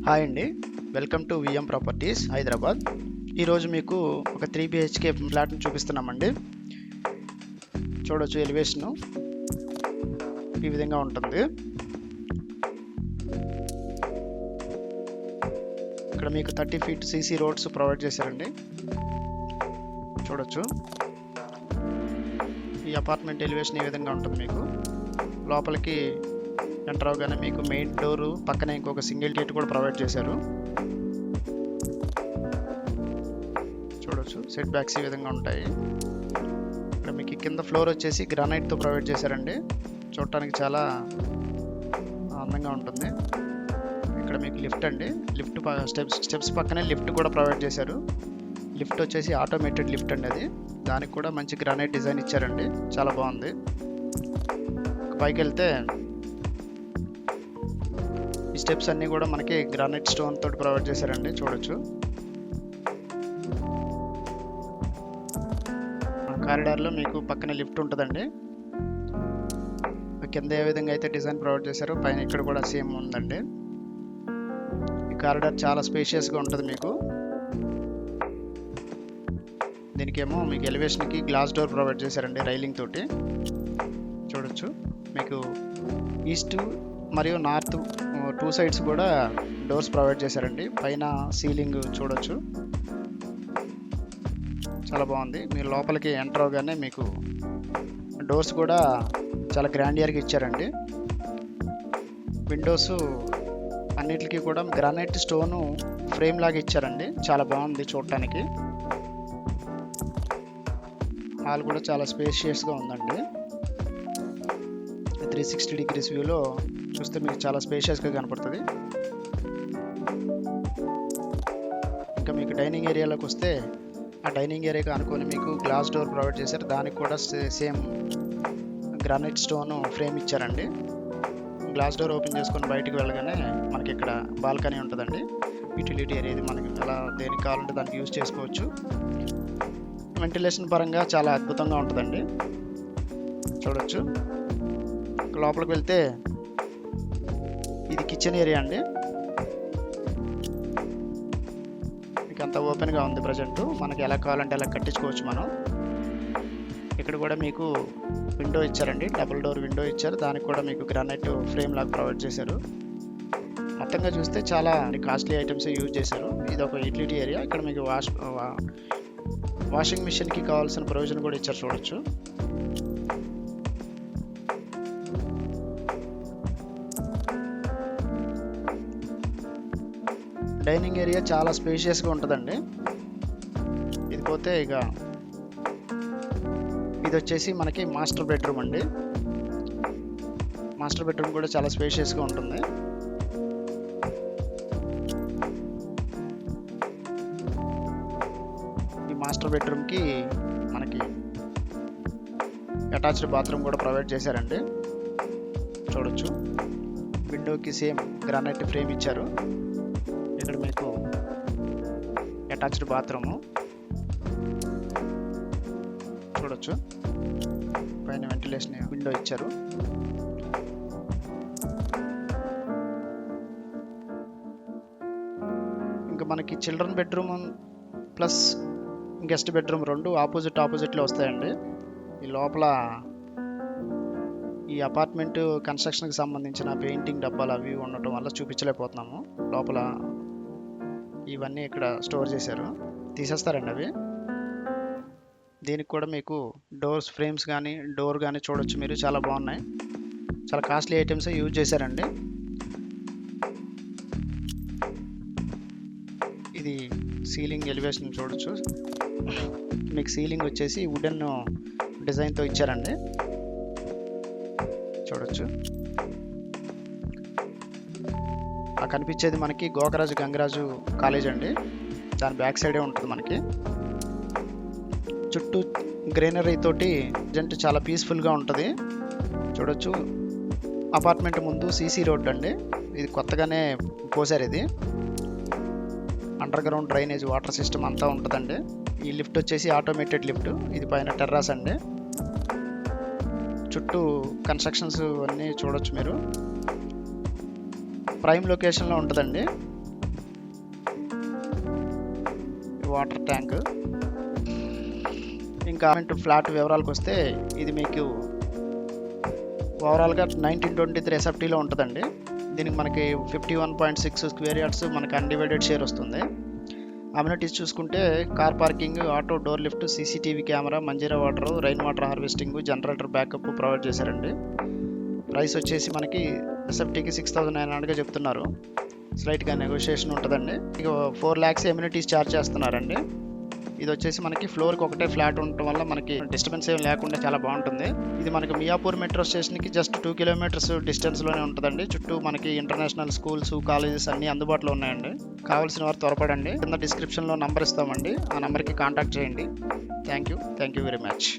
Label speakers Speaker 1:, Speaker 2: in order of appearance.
Speaker 1: Hi అండి, welcome to VM properties Hyderabad. ఈరోజు మీకు ఒక 3 బిహెచ్కే ఫ్లాట్ని చూపిస్తున్నామండి. చూడొచ్చు, ఎలివేషను ఈ విధంగా ఉంటుంది. ఇక్కడ మీకు 30 ఫీట్ సీసీ రోడ్స్ ప్రొవైడ్ చేశారండి. చూడొచ్చు, ఈ అపార్ట్మెంట్ ఎలివేషన్ ఈ విధంగా ఉంటుంది. మీకు లోపలికి ఎంటర్ అవగానే మీకు మెయిన్ డోరు పక్కనే ఇంకొక సింగిల్ గేట్ కూడా ప్రొవైడ్ చేశారు. చూడొచ్చు, సెట్ బ్యాక్స్ ఈ విధంగా ఉంటాయి. ఇక్కడ మీకు కింద ఫ్లోర్ వచ్చేసి గ్రానైట్తో ప్రొవైడ్ చేశారండి. చూడటానికి చాలా అందంగా ఉంటుంది. ఇక్కడ మీకు లిఫ్ట్ అండి, లిఫ్ట్ స్టెప్స్ పక్కనే లిఫ్ట్ కూడా ప్రొవైడ్ చేశారు. లిఫ్ట్ వచ్చేసి ఆటోమేటెడ్ లిఫ్ట్ అండి. అది దానికి కూడా మంచి గ్రానైట్ డిజైన్ ఇచ్చారండి, చాలా బాగుంది. పైకి వెళ్తే ఈ స్టెప్స్ అన్నీ కూడా మనకి గ్రానైట్ స్టోన్ తోటి ప్రొవైడ్ చేశారండి. చూడొచ్చు, కారిడార్లో మీకు పక్కనే లిఫ్ట్ ఉంటుందండి. కింద ఏ విధంగా అయితే డిజైన్ ప్రొవైడ్ చేశారో పైన ఇక్కడ కూడా సేమ్ ఉందండి. ఈ కారిడార్ చాలా స్పేషియస్గా ఉంటుంది. మీకు దీనికేమో మీకు ఎలివేషన్కి గ్లాస్ డోర్ ప్రొవైడ్ చేశారండి, రైలింగ్ తోటి. చూడొచ్చు, మీకు ఈస్ట్ మరియు నార్త్ 2 సైడ్స్ కూడా డోర్స్ ప్రొవైడ్ చేశారండి. పైన సీలింగ్ చూడొచ్చు, చాలా బాగుంది. మీరు లోపలికి ఎంటర్ అవగానే మీకు డోర్స్ కూడా చాలా గ్రాండియర్గా ఇచ్చారండి. విండోస్ అన్నిటికీ కూడా గ్రానైట్ స్టోను ఫ్రేమ్ లాగా ఇచ్చారండి, చాలా బాగుంది చూడటానికి. హాల్ కూడా చాలా స్పేషియస్గా ఉందండి. 360 డిగ్రీస్ వ్యూలో చూస్తే మీకు చాలా స్పేషియస్గా కనపడుతుంది. ఇంకా మీకు డైనింగ్ ఏరియాలోకి వస్తే ఆ డైనింగ్ ఏరియాకి అనుకొని మీకు గ్లాస్ డోర్ ప్రొవైడ్ చేశారు. దానికి కూడా సేమ్ గ్రానైట్ స్టోన్ ఫ్రేమ్ ఇచ్చారండి. గ్లాస్ డోర్ ఓపెన్ చేసుకొని బయటకు వెళ్ళగానే మనకి ఇక్కడ బాల్కనీ ఉంటుందండి. యూటిలిటీ ఏరియా ఇది, మనకి అలా దేనికి కావాలంటే దానికి యూజ్ చేసుకోవచ్చు. వెంటిలేషన్ పరంగా చాలా అద్భుతంగా ఉంటుందండి. చూడొచ్చు, లోపలికి వెళ్తే ఇది కిచెన్ ఏరియా అండి. మీకు అంతా ఓపెన్గా ఉంది. ప్రజెంట్ మనకి ఎలా కావాలంటే అలా కట్టించుకోవచ్చు మనం. ఇక్కడ కూడా మీకు విండో ఇచ్చారండి, డబుల్ డోర్ విండో ఇచ్చారు. దానికి కూడా మీకు గ్రానైట్ ఫ్రేమ్ లాగా ప్రొవైడ్ చేశారు. మొత్తంగా చూస్తే చాలా కాస్ట్లీ ఐటమ్స్ యూజ్ చేశారు. ఇది ఒక యూటిలిటీ ఏరియా. ఇక్కడ మీకు వాషింగ్ మిషన్కి కావాల్సిన ప్రొవిజన్ కూడా ఇచ్చారు. చూడొచ్చు, డైనింగ్ ఏరియా చాలా స్పేషియస్గా ఉంటుందండి. ఇది పోతే ఇక ఇది వచ్చేసి మనకి మాస్టర్ బెడ్రూమ్ అండి. మాస్టర్ బెడ్రూమ్ కూడా చాలా స్పేషియస్గా ఉంటుంది. ఈ మాస్టర్ బెడ్రూమ్కి మనకి అటాచ్డ్ బాత్రూమ్ కూడా ప్రొవైడ్ చేశారండి. చూడొచ్చు, విండోకి సేమ్ గ్రానైట్ ఫ్రేమ్ ఇచ్చారు. ఇక్కడ మీకు అటాచ్డ్ బాత్రూము చూడొచ్చు, పైన వెంటిలేషన్ విండో ఇచ్చారు. ఇంకా మనకి children bedroom plus guest bedroom రెండు ఆపోజిట్లో వస్తాయండి. ఈ లోపల ఈ అపార్ట్మెంట్ కన్స్ట్రక్షన్కి సంబంధించిన పెయింటింగ్ డబ్బాలు అవి ఉండటం వల్ల చూపించలేకపోతున్నాము. లోపల ఇవన్నీ ఇక్కడ స్టోర్ చేశారు, తీసేస్తారండి అవి. దీనికి కూడా మీకు డోర్స్ ఫ్రేమ్స్ కానీ డోర్ కానీ చూడొచ్చు మీరు, చాలా బాగున్నాయి. చాలా కాస్ట్లీ ఐటమ్స్ యూజ్ చేశారండి. ఇది సీలింగ్ ఎలివేషన్ చూడొచ్చు, మీకు సీలింగ్ వచ్చేసి వుడెన్ డిజైన్తో ఇచ్చారండి. చూడొచ్చు, ఆ కనిపించేది మనకి గోకరాజు గంగరాజు కాలేజ్ అండి. దాని బ్యాక్ సైడే ఉంటుంది. మనకి చుట్టూ గ్రీనరీ తోటి జంట చాలా పీస్ఫుల్గా ఉంటుంది. చూడొచ్చు, అపార్ట్మెంట్ ముందు సీసీ రోడ్ అండి. ఇది కొత్తగానే పోసారు. ఇది under ground drainage water system అంతా ఉంటుందండి. ఈ లిఫ్ట్ వచ్చేసి ఆటోమేటెడ్ లిఫ్ట్. ఇది పైన టెర్రాస్ అండి. చుట్టూ కన్స్ట్రక్షన్స్ అన్నీ చూడొచ్చు మీరు. ప్రైమ్ లొకేషన్లో ఉంటుందండి. Water tank. ఇంకా ఫ్లాట్ వివరాలకు వస్తే ఇది మీకు ఓవరాల్గా 1923 ఎస్ఎఫ్టీలో ఉంటుందండి. దీనికి మనకి 51.6 స్క్వేర్ యార్డ్స్ మనకి అన్డివైడెడ్ షేర్ వస్తుంది. అమ్యూనిటీస్ చూసుకుంటే car parking, auto door lift, CCTV camera, Manjira water, rain water harvesting, generator backup provide చేశారండి. ప్రైస్ వచ్చేసి మనకి ఎస్ఎఫ్టీకి 6,900గా చెప్తున్నారు. స్లైట్గా నెగోషియేషన్ ఉంటుందండి. ఇక 4 lakhs ఎమ్యూనిటీస్ ఛార్జ్ చేస్తున్నారండి. ఇది వచ్చేసి మనకి ఫ్లోర్కి ఒకటే ఫ్లాట్ ఉండటం వల్ల మనకి డిస్టర్బెన్స్ ఏం లేకుండా చాలా బాగుంటుంది. ఇది మనకి మియాపూర్ మెట్రో స్టేషన్కి జస్ట్ 2 kilometers డిస్టెన్స్లోనే ఉంటుందండి. చుట్టూ మనకి ఇంటర్నేషనల్ స్కూల్స్, కాలేజెస్ అన్నీ అందుబాటులో ఉన్నాయండి. కావాల్సిన వారు త్వరపడండి. కింద డిస్క్రిప్షన్లో నంబర్ ఇస్తామండి, ఆ నెంబర్కి కాంటాక్ట్ చేయండి. Thank you very much.